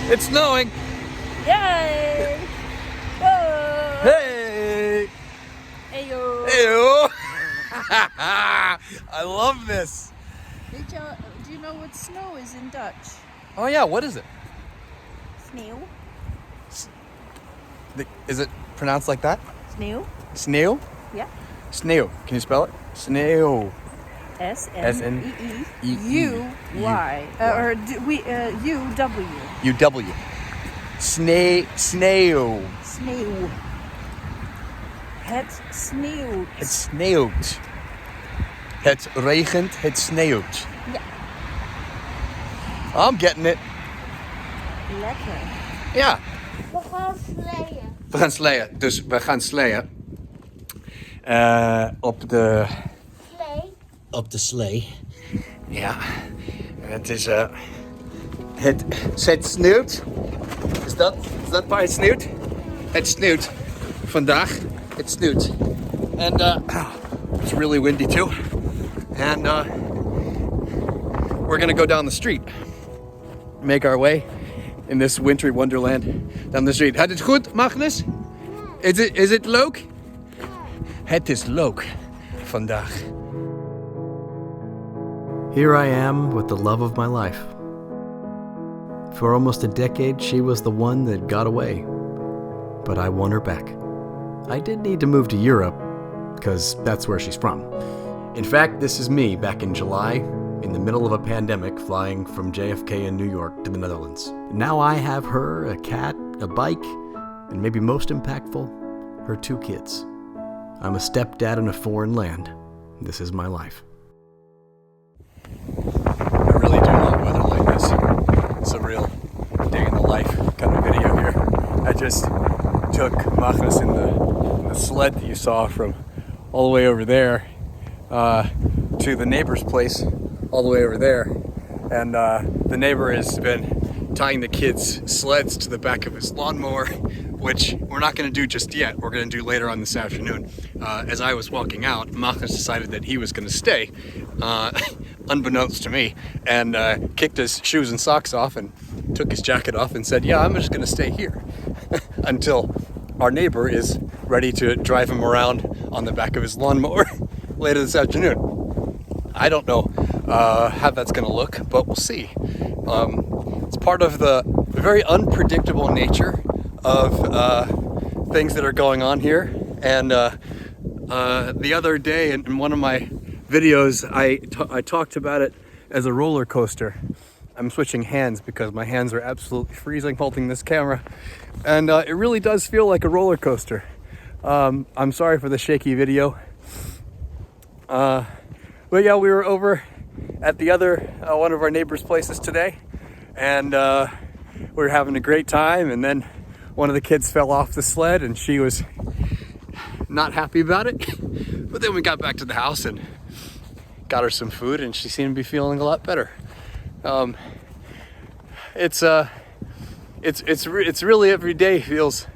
It's snowing. Yay! Whoa! Hey! Heyo! Ew! I love this. Do you know what snow is in Dutch? Oh yeah, what is it? Sneeuw. Is it pronounced like that? Sneeuw. Sneeuw? Yeah. Sneeuw. Can you spell it? Sneeuw. S-N-E-E-U-Y. Or U-W. U-W. Sneeuw. Sneeuw. Het sneeuwt. Het sneeuwt. Het regent, het sneeuwt. Ja. I'm getting it. Lekker. Ja. We gaan sleeën. We gaan sleeën. Dus we gaan sleeën. Op de... Slee? Op de slee. Ja. Het is... Het sneeuwt. Is dat waar het sneeuwt? Het sneeuwt. Vandaag. Het sneeuwt. And it's really windy too. And we're gonna go down the street. Make our way in this wintry wonderland down the street. Had het goed, Magnus? Is it leuk? Het is leuk vandaag. Here I am with the love of my life. For almost a decade, she was the one that got away. But I won her back. I did need to move to Europe, because that's where she's from. In fact, this is me back in July, in the middle of a pandemic, flying from JFK in New York to the Netherlands. Now I have her, a cat, a bike, and maybe most impactful, her 2 kids. I'm a stepdad in a foreign land. This is my life. I really do love weather like this. It's a real day in the life kind of video here. I just took Magnus in the sled that you saw from all the way over there to the neighbor's place all the way over there. And the neighbor has been tying the kids' sleds to the back of his lawnmower, which we're not going to do just yet. We're going to do later on this afternoon. As I was walking out, Magnus decided that he was going to stay, unbeknownst to me, and kicked his shoes and socks off and took his jacket off and said, yeah, I'm just going to stay here until our neighbor is ready to drive him around on the back of his lawnmower later this afternoon. I don't know how that's going to look, but we'll see. It's part of the very unpredictable nature of things that are going on here. And the other day in one of my videos, I talked about it as a roller coaster. I'm switching hands because my hands are absolutely freezing holding this camera. And it really does feel like a roller coaster. I'm sorry for the shaky video. But yeah, we were over at the other one of our neighbors' places today, and we were having a great time. And then one of the kids fell off the sled, and she was not happy about it. But then we got back to the house and got her some food, and she seemed to be feeling a lot better. It's really every day feels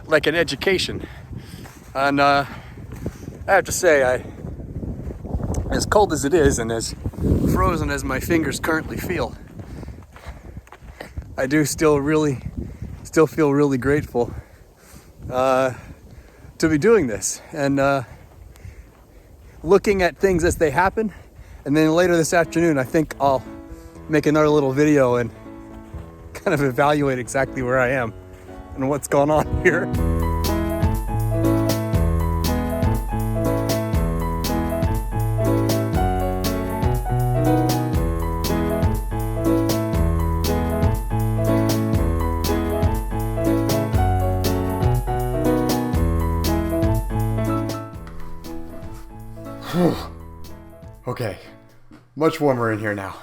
like an education, and I have to say, as cold as it is and as frozen as my fingers currently feel, I do still feel really grateful to be doing this and looking at things as they happen. And then later this afternoon, I think I'll make another little video and kind of evaluate exactly where I am and what's going on here. Okay, much warmer in here now.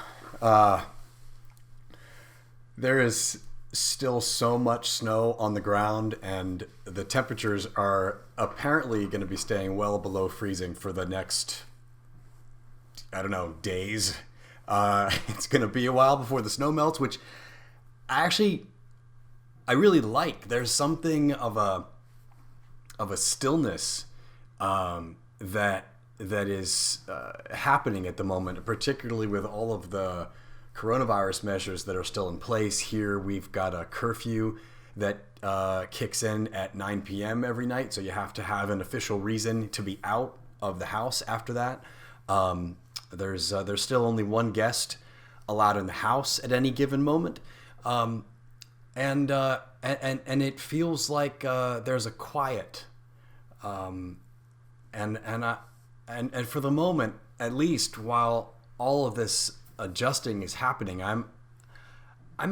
There is still so much snow on the ground, and the temperatures are apparently going to be staying well below freezing for the next, I don't know, days. It's going to be a while before the snow melts, which I really like. There's something of a stillness that is happening at the moment, particularly with all of the coronavirus measures that are still in place here. We've got a curfew that kicks in at 9 p.m. every night, so you have to have an official reason to be out of the house after that. There's still only one guest allowed in the house at any given moment, and it feels like there's a quiet, and for the moment, at least, while all of this adjusting is happening, I'm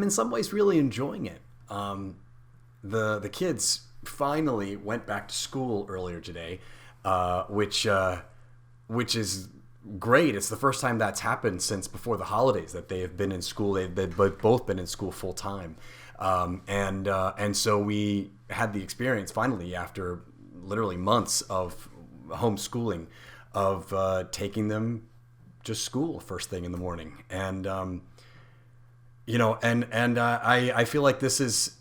in some ways really enjoying it. The kids finally went back to school earlier today, which is great. It's the first time that's happened since before the holidays that they have been in school. They've both been in school full time, and so we had the experience finally after literally months of homeschooling of taking them to school first thing in the morning, and I feel like this is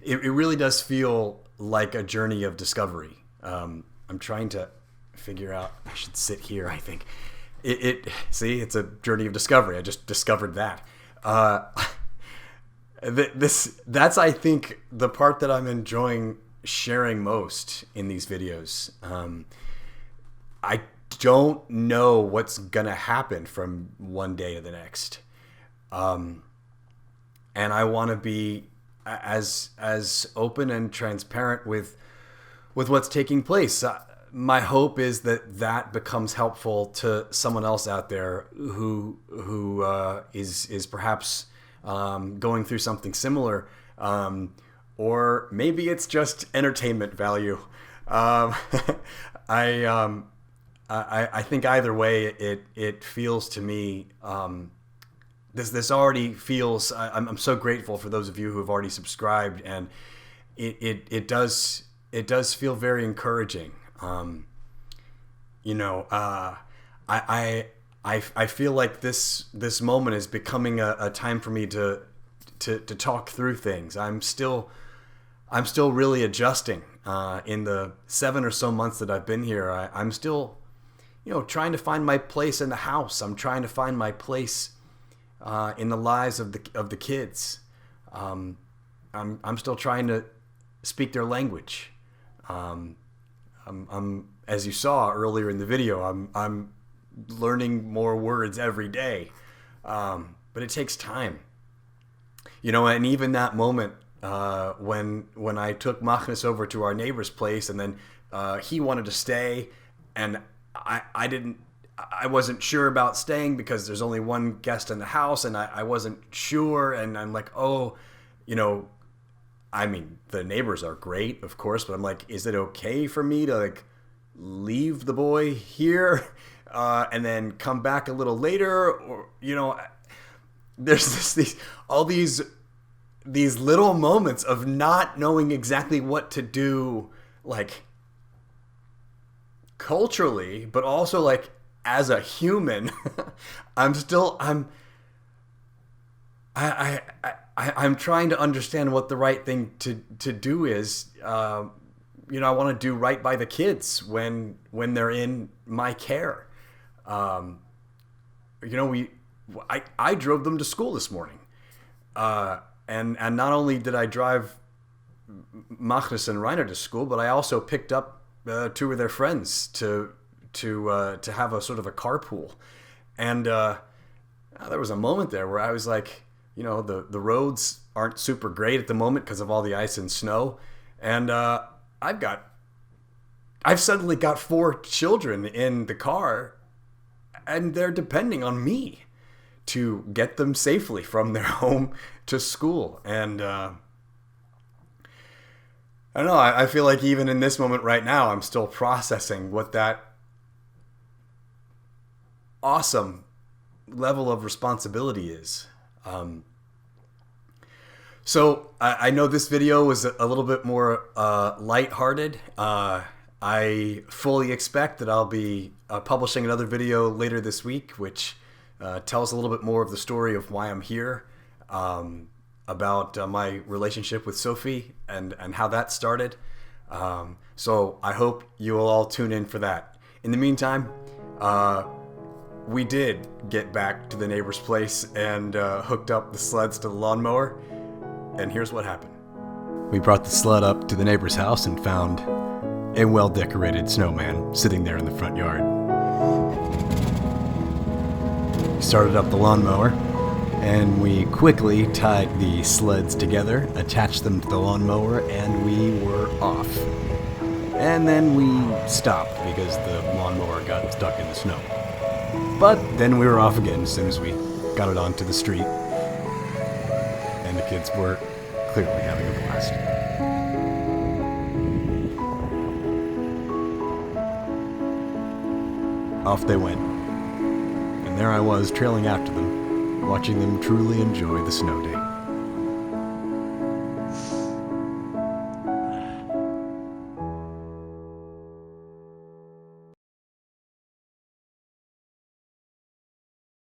it really does feel like a journey of discovery. I'm trying to figure out, I should sit here, I think. See, it's a journey of discovery. I just discovered that. That's, I think, the part that I'm enjoying sharing most in these videos. I don't know what's gonna happen from one day to the next, and I want to be as open and transparent with what's taking place. My hope is that becomes helpful to someone else out there who is perhaps going through something similar, or maybe it's just entertainment value. I think either way, it feels to me, this already feels. I'm so grateful for those of you who have already subscribed, and it does feel very encouraging. I feel like this moment is becoming a time for me to talk through things. I'm still really adjusting. In the 7 or so months that I've been here, I'm still, trying to find my place in the house. I'm trying to find my place in the lives of the kids. I'm still trying to speak their language. I'm as you saw earlier in the video, I'm learning more words every day, but it takes time. And even that moment when I took Magnus over to our neighbor's place, and then he wanted to stay, and I wasn't sure about staying because there's only one guest in the house, and I wasn't sure, and I'm like, I mean, the neighbors are great, of course, but I'm like, is it okay for me to leave the boy here and then come back a little later? Or there's these little moments of not knowing exactly what to do, like culturally, but also like as a human. I'm trying to understand what the right thing to do is. I want to do right by the kids when they're in my care. I drove them to school this morning. And not only did I drive Magnus and Reiner to school, but I also picked up two of their friends to have a sort of a carpool. And there was a moment there where I was like, the roads aren't super great at the moment because of all the ice and snow, and I've suddenly got 4 children in the car, and they're depending on me to get them safely from their home to school. And I don't know, I feel like even in this moment right now, I'm still processing what that awesome level of responsibility is. So I know this video was a little bit more lighthearted. I fully expect that I'll be publishing another video later this week, which tells a little bit more of the story of why I'm here, about my relationship with Sophie and how that started. So I hope you will all tune in for that. In the meantime, we did get back to the neighbor's place and hooked up the sleds to the lawnmower, and here's what happened. We brought the sled up to the neighbor's house and found a well-decorated snowman sitting there in the front yard. We started up the lawnmower, and we quickly tied the sleds together, attached them to the lawnmower, and we were off. And then we stopped because the lawnmower got stuck in the snow. But then we were off again as soon as we got it onto the street. And the kids were clearly having a blast. Off they went. And there I was trailing after them, watching them truly enjoy the snow day.